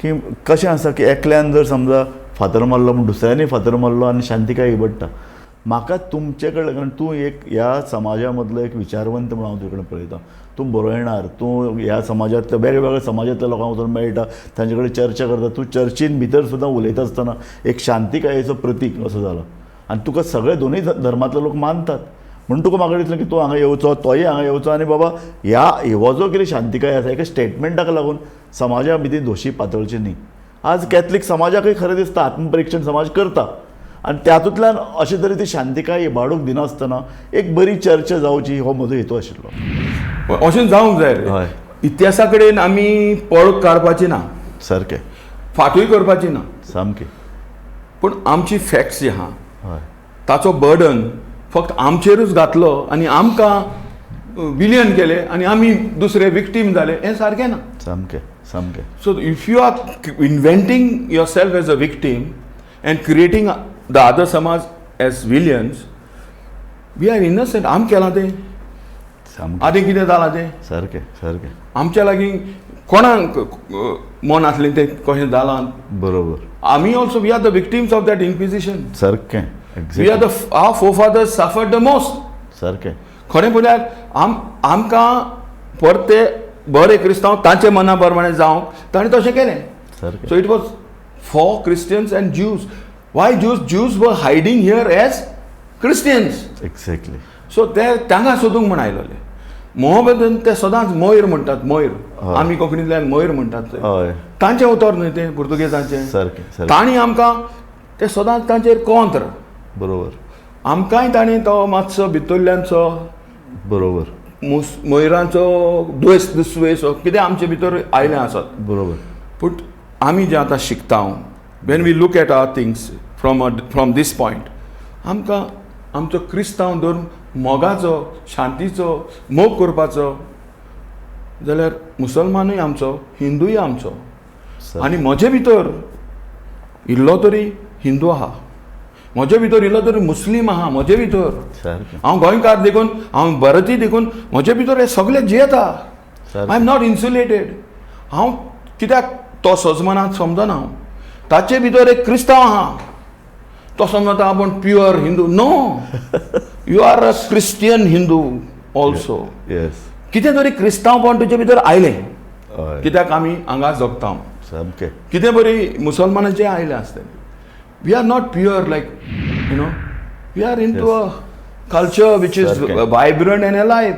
की कशें आसा की एकल्यान जर समजा फातर मारलो म्हण दुसऱ्यांनी फातर मारलो आनी शांतिकाय इबडटा. म्हाका तुमचे कडल्यान, कारण तूं एक ह्या समाजा मदलो एक विचारवंत म्हणून हांव तुजे कडेन पळयतां. तूं बरयणार, तूं ह्या समाजांतल्या वेगवेगळ्या समाजांतल्या लोकांक वचून मेळटा, तांचे कडेन चर्चा करता. तूं चर्चीन भितर सुद्दां उलयता आसतना एक शांतिकायेचो प्रतीक असो जालो. आनी तुका सगळे दोनूय धर्मांतले लोक मानतात. म्हणून तुका म्हाका दिसलें की तूं हांगा येवचो, तोय हांगा येवचो आनी बाबा हो जो कितें शांतिकाय आसा एका स्टेटमेंटाक लागून समाजा भितर दोशी पातळची न्ही. आज कॅथलीक समाजाकय खरें दिसता आत्मपरीक्षण समाज करता आनी त्यातूंतल्यान अशे तरे ती शांतिकाय इबाडूंक दिनासतना एक बरी चर्चा जावची हो म्हजो हेतू आशिल्लो. अशें जावंक जाय. हय, इतिहासा कडेन आमी पळ काडपाची ना, सारकें, फाटूय करपाची ना, सामकें. पूण आमची फॅक्ट्स जी आहा हय, ताचो बर्डन फक्त आमचेरूच घातलो आनी आमकां विलियन केले आनी आमी दुसरे विक्टीम जाले, हें सारकें ना. सामकें, सामकें. So if you are inventing yourself as a victim and creating the other samaj as villains, we are innocent. आम केलां तें, सामकें, आदें कितें जालां तें, सारकें, सारकें. आमच्या लागीं कोणाक मन आसलें तें कशें जालां. बरोबर, आमी also we are the victims of that inquisition. सारकें, we are the our forefathers suffered the most. सारकें. खरें पळयल्यार आमकां परते बरे क्रिस्तांव तांचे मना प्रमाणे जावंक ताणें तशें केलें. सारकें. So it was for Christians and Jews. Why Jews? Jews were hiding here as Christians. Exactly. So ते तांकां सोदूंक म्हण आयलोले. मोहम्मदान ते सदांच मोयर म्हणटात, मोयर. हय. आमी कोंकणींतल्यान मोयर म्हणटात ते. हय, तांचें उतर न्हय तें पुर्तुगेजांचें. सारकें, सारकें. तांणी आमकां ते सदांच तांचेर कोंत्र. बरोबर, आमकांय तांणी तो मातसो भितरल्यांचो बरोबर, मोयरांचो दुस्वेस कितें आमचे भितर आयलें आसात. बरोबर. पूण आमी जें आतां शिकता, when we look at our things from this point, आमकां आमचो क्रिस्तांव धर्म मोगाचो, शांतीचो, मोग करपाचो जाल्यार मुसलमानूय आमचो, हिंदूय आमचो. आनी म्हजे भितर इल्लो तरी हिंदू आहा, म्हजे भितर इल्लो तरी मुस्लीम आहा, म्हजे भितर. सारकें, हांव गोंयकार देखून, हांव भारतीय देखून, म्हजे भितर हे सगळे जियेता. I am not insulated. हांव कित्याक तो सजमनाक समजना. हांव ताचे भितर एक क्रिस्तांव आहा, तो समजता आपूण pure Hindu. No, you are a Christian Hindu also. Yes, कितें तरी क्रिस्तांवपण तुजे भितर आयलें, हय, कित्याक आमी हांगा जगता. सामकें. कितें बरी मुसलमानाचें आयलें आसतलें. We are not pure, like, we are into a culture which is Sarke. vibrant and alive.